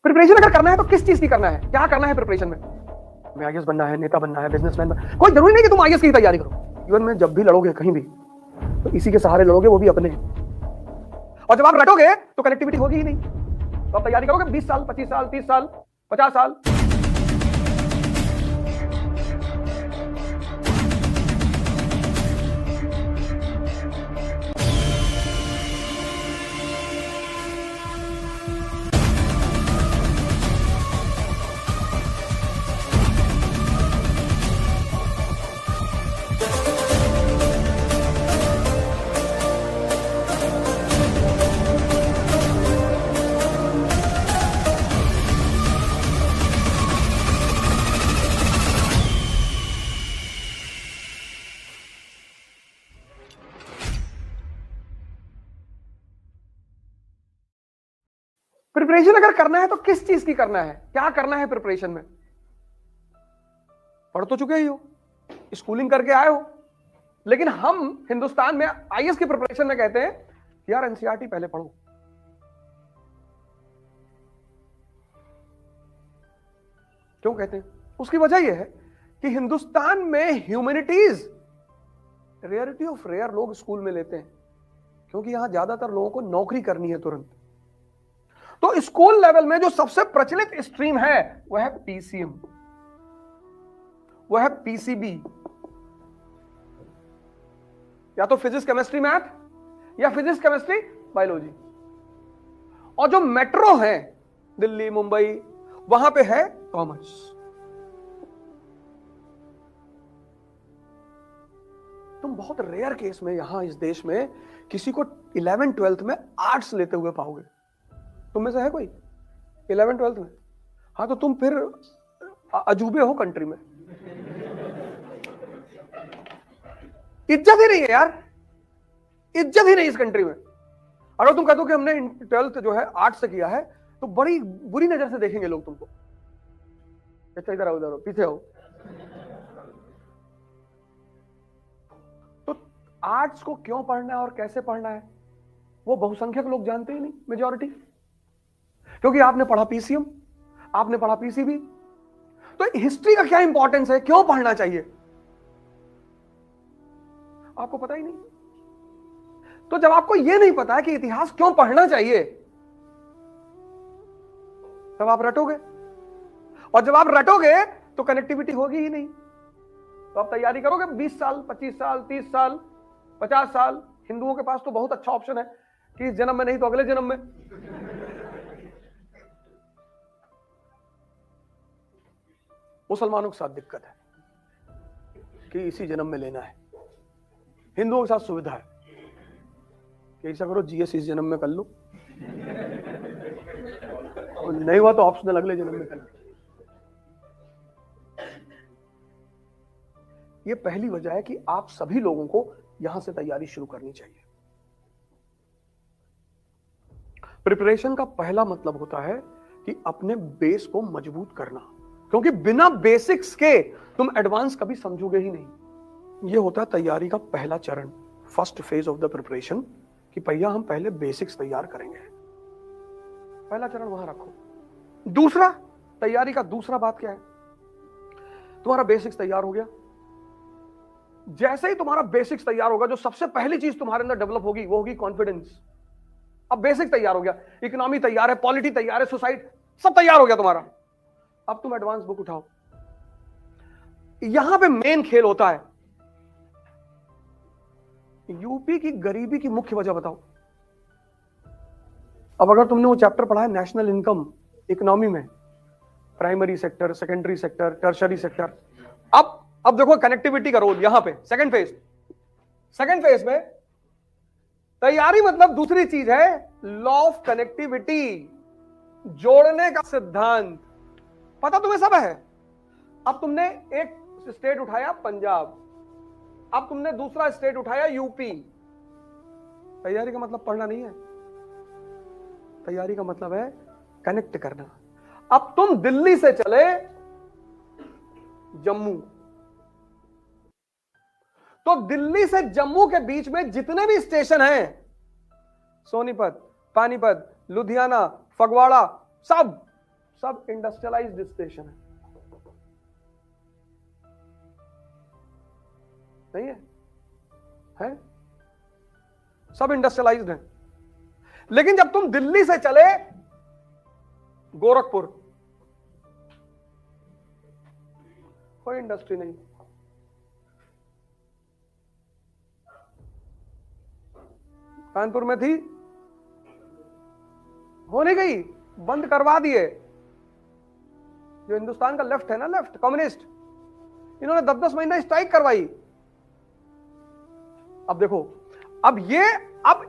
Preparation अगर करना है तो किस चीज की करना है, क्या करना है प्रिपरेशन में? हमें आईएएस बनना है, नेता बनना है, बिजनेसमैन बनना। कोई जरूरी नहीं कि तुम आईएएस की तैयारी करो। जीवन में जब भी लड़ोगे कहीं भी तो इसी के सहारे लड़ोगे, वो भी अपने। और जब आप रटोगे तो कनेक्टिविटी होगी ही नहीं। तो आप तैयारी करोगे 20 साल, 25 साल, 30 साल, 50 साल। प्रिपरेशन अगर करना है तो किस चीज की करना है, क्या करना है प्रिपरेशन में? पढ़ तो चुके ही हो, स्कूलिंग करके आए हो, लेकिन हम हिंदुस्तान में आईएएस की प्रिपरेशन में कहते हैं यार एनसीईआरटी पहले पढ़ो। क्यों कहते हैं? उसकी वजह यह है कि हिंदुस्तान में ह्यूमैनिटीज रेयरिटी ऑफ रेयर लोग स्कूल में लेते हैं, क्योंकि यहां ज्यादातर लोगों को नौकरी करनी है तुरंत। तो स्कूल लेवल में जो सबसे प्रचलित स्ट्रीम है वह है पीसीएम, वह है पीसीबी, या तो फिजिक्स केमिस्ट्री मैथ या फिजिक्स केमिस्ट्री बायोलॉजी। और जो मेट्रो है दिल्ली मुंबई, वहां पे है कॉमर्स। तुम बहुत रेयर केस में यहां इस देश में किसी को 11th 12th में आर्ट्स लेते हुए पाओगे। तुम में से है कोई 11th 12th में? हाँ, तो तुम फिर अजूबे हो कंट्री में। इज्जत ही नहीं है यार, इज्जत ही नहीं इस कंट्री में। अगर तुम कहते हो कि हमने 12th जो है आर्ट्स से किया है तो बड़ी बुरी नजर से देखेंगे लोग तुमको। अच्छा इधर आओ, इधर आओ, पीछे आओ। तो आर्ट्स को क्यों पढ़ना है और कैसे पढ़ना है वो बहुसंख्यक लोग जानते ही नहीं, मेजॉरिटी। क्योंकि आपने पढ़ा पीसीएम, आपने पढ़ा पीसीबी। तो हिस्ट्री का क्या इंपॉर्टेंस है, क्यों पढ़ना चाहिए, आपको पता ही नहीं। तो जब आपको यह नहीं पता है कि इतिहास क्यों पढ़ना चाहिए, तब आप रटोगे। और जब आप रटोगे तो कनेक्टिविटी होगी ही नहीं। तो आप तैयारी करोगे 20 साल, 25 साल, 30 साल, 50 साल। हिंदुओं के पास तो बहुत अच्छा ऑप्शन है कि इस जन्म में नहीं तो अगले जन्म में। मुसलमानों के साथ दिक्कत है कि इसी जन्म में लेना है। हिंदुओं के साथ सुविधा है कि ऐसा करो जीएस इस जन्म में कर लो, और नहीं हुआ तो ऑप्शनल अगले जन्म में कर लो। ये पहली वजह है कि आप सभी लोगों को यहां से तैयारी शुरू करनी चाहिए। प्रिपरेशन का पहला मतलब होता है कि अपने बेस को मजबूत करना, क्योंकि बिना बेसिक्स के तुम एडवांस कभी समझोगे ही नहीं। यह होता है तैयारी का पहला चरण, first phase of the preparation, कि भैया हम पहले बेसिक्स तैयार करेंगे। पहला चरण वहां रखो। दूसरा, तैयारी का दूसरा बात क्या है? तुम्हारा बेसिक्स तैयार हो गया। जैसे ही तुम्हारा बेसिक्स तैयार होगा, जो सबसे पहली चीज तुम्हारे अंदर डेवलप होगी वो होगी कॉन्फिडेंस। अब बेसिक तैयार हो गया, इकोनॉमी तैयार है, पॉलिटी तैयार है, सोसाइटी सब तैयार हो गया तुम्हारा। अब तुम एडवांस बुक उठाओ। यहां पे मेन खेल होता है। यूपी की गरीबी की मुख्य वजह बताओ। अब अगर तुमने वो चैप्टर पढ़ा है नेशनल इनकम इकोनॉमी में, primary sector, secondary sector, tertiary sector, अब देखो कनेक्टिविटी का रोल यहां पे। सेकंड फेज में तैयारी मतलब दूसरी चीज है लॉ ऑफ कनेक्टिविटी, जोड़ने का सिद्धांत। पता तुम्हें सब है। अब तुमने एक स्टेट उठाया पंजाब, अब तुमने दूसरा स्टेट उठाया यूपी। तैयारी का मतलब पढ़ना नहीं है, तैयारी का मतलब है कनेक्ट करना। अब तुम दिल्ली से चले जम्मू, तो दिल्ली से जम्मू के बीच में जितने भी स्टेशन हैं, सोनीपत, पानीपत, लुधियाना, फगवाड़ा, सब सब इंडस्ट्रियलाइज्ड स्टेशन नहीं है? सब इंडस्ट्रियलाइज्ड है। लेकिन जब तुम दिल्ली से चले गोरखपुर, कोई इंडस्ट्री नहीं। कानपुर में थी, हो नहीं गई, बंद करवा दिए। जो हिंदुस्तान का लेफ्ट है ना, लेफ्ट कम्युनिस्ट, इन्होंने 10-10 महीना स्ट्राइक करवाई। अब देखो, अब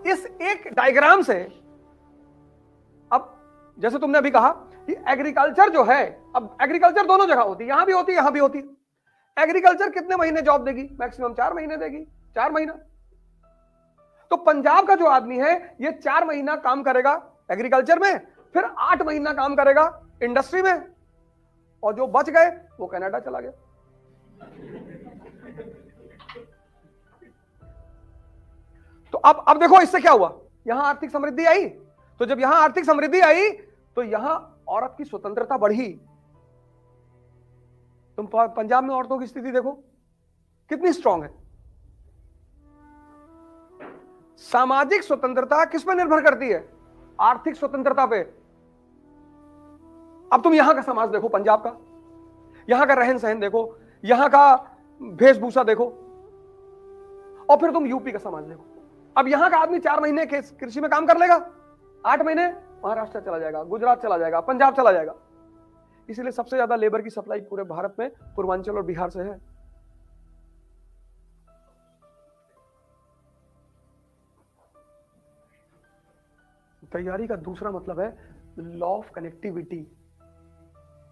इस एक डायग्राम से, अब जैसे तुमने अभी कहा कि एग्रीकल्चर जो है, अब एग्रीकल्चर दोनों जगह होती है, यहां भी होती है, यहां भी होती है। एग्रीकल्चर कितने महीने जॉब देगी? मैक्सिमम 4 महीने देगी, 4 महीना। तो पंजाब का जो आदमी है, ये 4 महीना काम करेगा एग्रीकल्चर में, फिर 8 महीना काम करेगा इंडस्ट्री में, और जो बच गए वो कनाडा चला गया। तो अब देखो इससे क्या हुआ, यहां आर्थिक समृद्धि आई। तो जब यहां आर्थिक समृद्धि आई तो यहां औरत की स्वतंत्रता बढ़ी। तुम पंजाब में औरतों की स्थिति देखो कितनी स्ट्रांग है। सामाजिक स्वतंत्रता किस पर निर्भर करती है? आर्थिक स्वतंत्रता पे। अब तुम यहां का समाज देखो, पंजाब का, यहां का रहन सहन देखो, यहां का वेशभूषा देखो, और फिर तुम यूपी का समाज देखो। अब यहां का आदमी 4 महीने के कृषि में काम कर लेगा, 8 महीने महाराष्ट्र चला जाएगा, गुजरात चला जाएगा, पंजाब चला जाएगा। इसीलिए सबसे ज्यादा लेबर की सप्लाई पूरे भारत में पूर्वांचल और बिहार से है। तैयारी का दूसरा मतलब है लॉ ऑफ कनेक्टिविटी।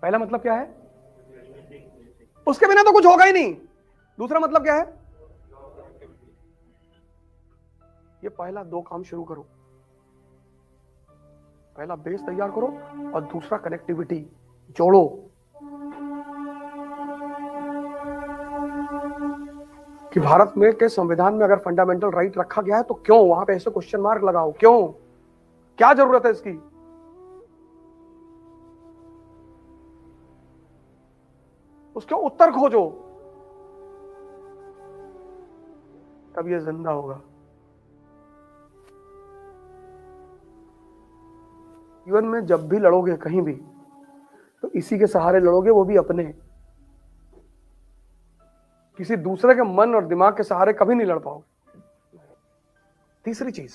पहला मतलब क्या है? उसके बिना तो कुछ होगा ही नहीं। दूसरा मतलब क्या है? ये पहला 2 काम शुरू करो। पहला बेस तैयार करो और दूसरा कनेक्टिविटी जोड़ो। कि भारत में के संविधान में अगर फंडामेंटल राइट रखा गया है तो क्यों वहां पे ऐसे क्वेश्चन मार्क लगाओ? क्यों? क्या जरूरत है इसकी? उसके उत्तर खोजो, तब ये जिंदा होगा। जीवन में जब भी लड़ोगे कहीं भी, तो इसी के सहारे लड़ोगे, वो भी अपने। किसी दूसरे के मन और दिमाग के सहारे कभी नहीं लड़ पाओगे। तीसरी चीज,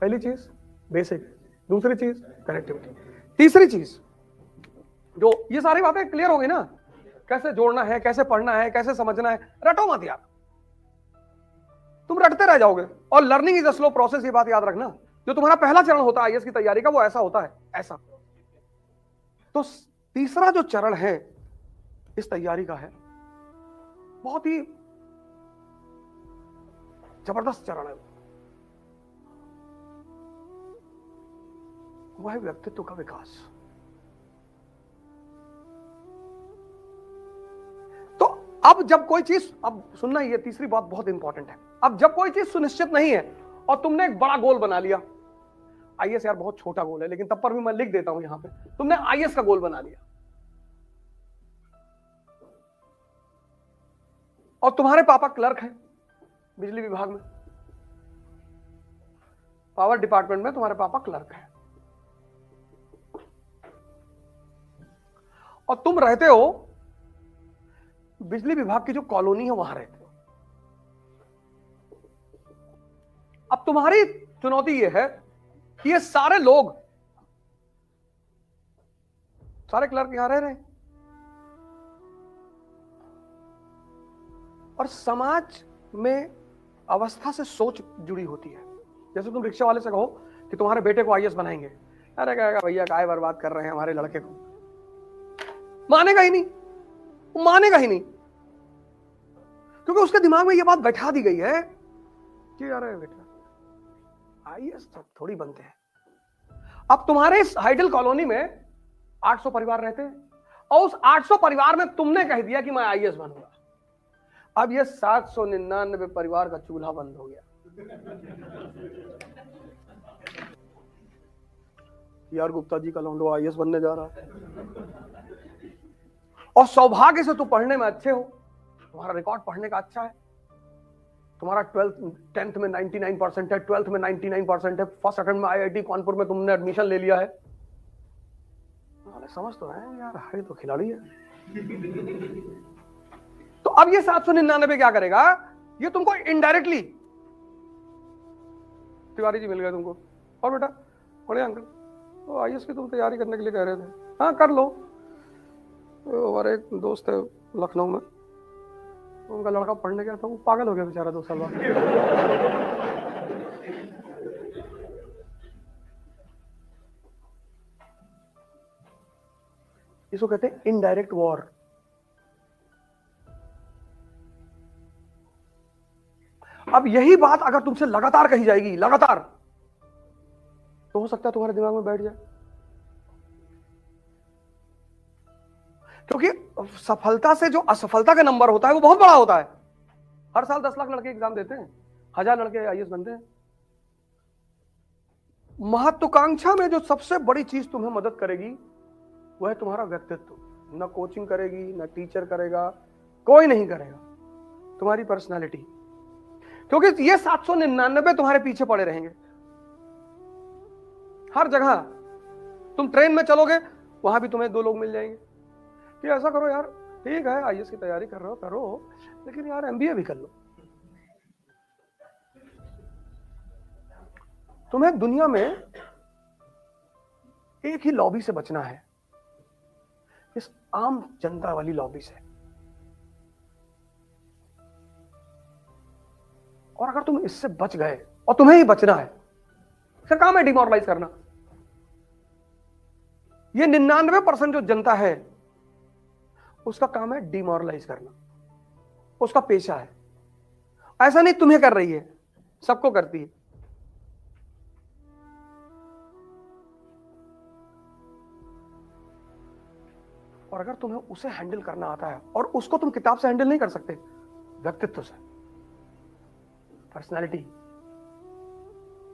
पहली चीज बेसिक, दूसरी चीज कनेक्टिविटी, तीसरी चीज, जो ये सारी बातें क्लियर हो गई ना, कैसे जोड़ना है, कैसे पढ़ना है, कैसे समझना है। रटो मत यार, तुम रटते रह जाओगे। और learning is a slow process, ये बात याद रखना। जो तुम्हारा पहला चरण होता है आईएएस की तैयारी का, वो ऐसा होता है, ऐसा। तो तीसरा जो चरण है इस तैयारी का है, बहुत ही जबरदस्त चरण है। वो है व्यक्तित्व का विकास। तो अब जब कोई चीज, अब सुनना, ये तीसरी बात बहुत इंपॉर्टेंट है। अब जब कोई चीज सुनिश्चित नहीं है और तुमने एक बड़ा गोल बना लिया, आईएएस यार बहुत छोटा गोल है, लेकिन तब पर भी मैं लिख देता हूं यहां पे, तुमने आईएएस का गोल बना लिया और तुम्हारे पापा क्लर्क हैं बिजली विभाग में, पावर डिपार्टमेंट में तुम्हारे पापा क्लर्क हैं, और तुम रहते हो बिजली विभाग की जो कॉलोनी है वहां रहते हो। अब तुम्हारी चुनौती यह है कि ये सारे लोग, सारे क्लर्क यहां रह रहे हैं, और समाज में अवस्था से सोच जुड़ी होती है। जैसे तुम रिक्शा वाले से कहो कि तुम्हारे बेटे को आईएएस बनाएंगे, अरे कहेगा भैया काय बर्बाद कर रहे हैं हमारे लड़के को, मानेगा ही नहीं, वो मानेगा ही नहीं, क्योंकि उसके दिमाग में ये बात बैठा दी गई है कि अरे बेटा आईएएस तो थोड़ी बनते हैं। अब तुम्हारे इस हाइडल कॉलोनी में 800 परिवार रहते हैं, और उस 800 परिवार में तुमने कह दिया कि मैं आईएएस बनूंगा। अब ये 799 परिवार का चूल्हा बंद हो गया। यार गुप्ता जी का लौंडो आईएएस बनने जा रहा है, और सौभाग्य से तुम पढ़ने में अच्छे हो, तुम्हारा रिकॉर्ड पढ़ने का अच्छा है, तुम्हारा 10th में 99% है, 12th में 99% है, फर्स्ट अटेम्प्ट में आईआईटी कानपुर में तुमने एडमिशन ले लिया है। समझ तो है यार, है तो खिलाड़ी है। तो अब ये 799 क्या करेगा, ये तुमको इनडायरेक्टली, तिवारी जी मिल गए तुमको, और बेटा बड़े अंकल तो आईएएस की तुम तैयारी करने के लिए कह रहे थे, हाँ कर लो। हमारे एक दोस्त है लखनऊ में, उनका लड़का पढ़ने गया था, वो पागल हो गया बेचारा 2 साल बाद। इसको कहते हैं इनडायरेक्ट वॉर। अब यही बात अगर तुमसे लगातार कही जाएगी, लगातार, तो हो सकता है तुम्हारे दिमाग में बैठ जाए, क्योंकि सफलता से जो असफलता का नंबर होता है वो बहुत बड़ा होता है। हर साल 10 लाख लड़के एग्जाम देते हैं, 1000 लड़के आईएएस बनते हैं। महत्वाकांक्षा में जो सबसे बड़ी चीज तुम्हें मदद करेगी वह है तुम्हारा व्यक्तित्व। न कोचिंग करेगी, न टीचर करेगा, कोई नहीं करेगा, तुम्हारी पर्सनालिटी। क्योंकि ये 799 तुम्हारे पीछे पड़े रहेंगे हर जगह। तुम ट्रेन में चलोगे, वहां भी तुम्हें 2 लोग मिल जाएंगे कि ऐसा करो यार, ठीक है आईएएस की तैयारी कर रहे हो करो, लेकिन यार एमबीए भी कर लो। तुम्हें दुनिया में एक ही लॉबी से बचना है, इस आम जनता वाली लॉबी से। और अगर तुम इससे बच गए, और तुम्हें ही बचना है, इसका काम है डिमोरलाइज करना। ये 99% जो जनता है उसका काम है डिमोरलाइज करना, उसका पेशा है। ऐसा नहीं तुम्हें कर रही है, सबको करती है। और अगर तुम्हें उसे हैंडल करना आता है, और उसको तुम किताब से हैंडल नहीं कर सकते, व्यक्तित्व से, पर्सनालिटी,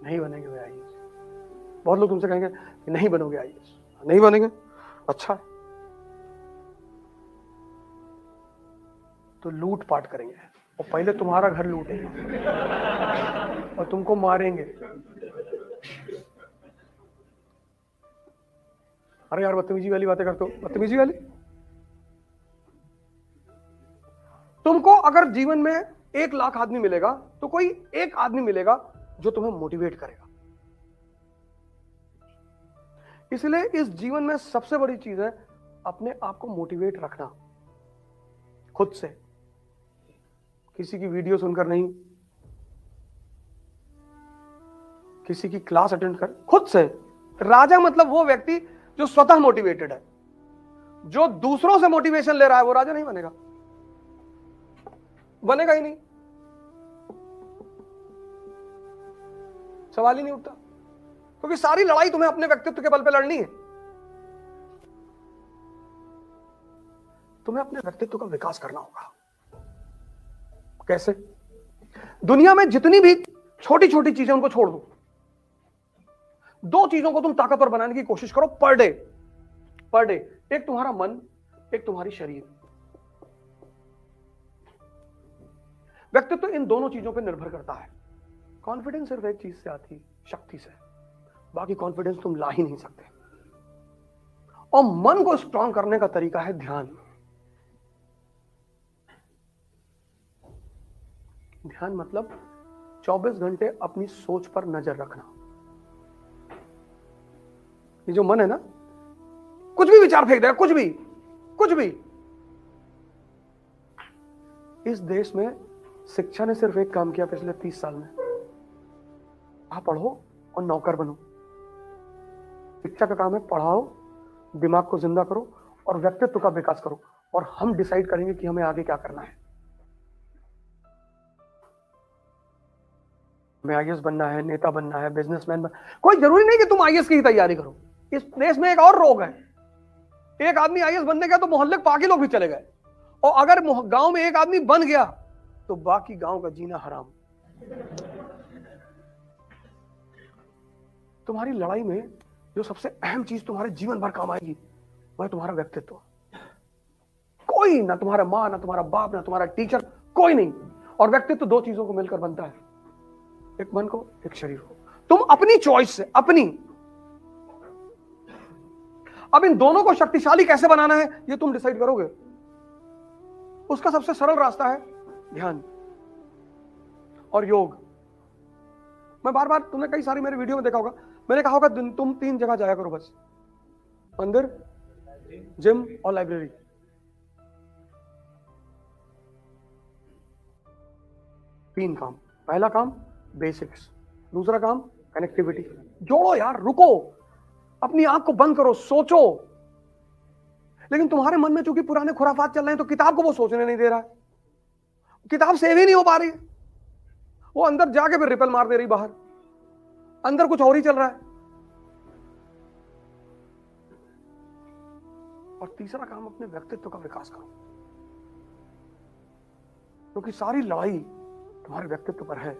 नहीं बनेंगे वे आईएएस। बहुत लोग तुमसे कहेंगे कि नहीं बनोगे आईएएस, नहीं बनेंगे, अच्छा है तो लूट पाट करेंगे, और पहले तुम्हारा घर लूटेंगे और तुमको मारेंगे। अरे यार बदतमीजी वाली बातें करते हो, बदतमीजी वाली। तुमको अगर जीवन में 1 लाख आदमी मिलेगा तो कोई एक आदमी मिलेगा जो तुम्हें मोटिवेट करेगा। इसलिए इस जीवन में सबसे बड़ी चीज है अपने आप को मोटिवेट रखना, खुद से, किसी की वीडियो सुनकर नहीं, किसी की क्लास अटेंड कर, खुद से। राजा मतलब वो व्यक्ति जो स्वतः मोटिवेटेड है। जो दूसरों से मोटिवेशन ले रहा है वो राजा नहीं बनेगा, बनेगा ही नहीं, सवाल ही नहीं उठता। क्योंकि सारी लड़ाई तुम्हें अपने व्यक्तित्व के बल पे लड़नी है। तुम्हें अपने व्यक्तित्व का विकास करना होगा। कैसे? दुनिया में जितनी भी छोटी छोटी चीजें उनको छोड़ दो, 2 चीजों को तुम ताकतवर बनाने की कोशिश करो पर डे। एक तुम्हारा मन, एक तुम्हारी शरीर। व्यक्तित्व इन दोनों चीजों पर निर्भर करता है। कॉन्फिडेंस सिर्फ एक चीज से आती, शक्ति से। बाकी कॉन्फिडेंस तुम ला ही नहीं सकते। और मन को स्ट्रांग करने का तरीका है ध्यान। ध्यान मतलब 24 घंटे अपनी सोच पर नजर रखना। ये जो मन है ना, कुछ भी विचार फेंक देगा, कुछ भी। इस देश में शिक्षा ने सिर्फ एक काम किया पिछले 30 साल में, आप पढ़ो और नौकर बनो। शिक्षा का काम है पढ़ाओ, दिमाग को जिंदा करो और व्यक्तित्व का विकास करो, और हम डिसाइड करेंगे कि हमें आगे क्या करना है। हमें आईएएस बनना है, नेता बनना है, बिजनेसमैन बनना, कोई जरूरी नहीं कि तुम आईएएस की ही तैयारी करो। इस देश में एक और रोग है, एक आदमी आईएएस बनने गया तो मोहल्ले के बाकी लोग भी चले गए, और अगर गांव में एक आदमी बन गया तो बाकी गांव का जीना हराम। तुम्हारी लड़ाई में जो सबसे अहम चीज तुम्हारे जीवन भर काम आएगी वह तुम्हारा व्यक्तित्व। कोई ना, तुम्हारा माँ ना तुम्हारा बाप ना तुम्हारा टीचर, कोई नहीं। और व्यक्तित्व दो चीजों को मिलकर बनता है, एक मन को एक शरीर को। तुम अपनी चॉइस से, अपनी, अब इन दोनों को शक्तिशाली कैसे बनाना है ये तुम डिसाइड करोगे। उसका सबसे सरल रास्ता है ध्यान और योग। मैं बार बार, तुमने कई सारी मेरे वीडियो में देखा होगा, मैंने कहा होगा तुम 3 जगह जाया करो बस, मंदिर, जिम और लाइब्रेरी। तीन काम। पहला काम बेसिक्स, दूसरा काम कनेक्टिविटी। जोड़ो यार, रुको, अपनी आंख को बंद करो, सोचो। लेकिन तुम्हारे मन में चूंकि पुराने खुराफात चल रहे हैं तो किताब को वो सोचने नहीं दे रहा है, किताब सेव ही नहीं हो पा रही है, वो अंदर जाके फिर रिपल मार दे रही बाहर, अंदर कुछ और ही चल रहा है। और तीसरा काम, अपने व्यक्तित्व का विकास करो, क्योंकि सारी लड़ाई तुम्हारे व्यक्तित्व पर है।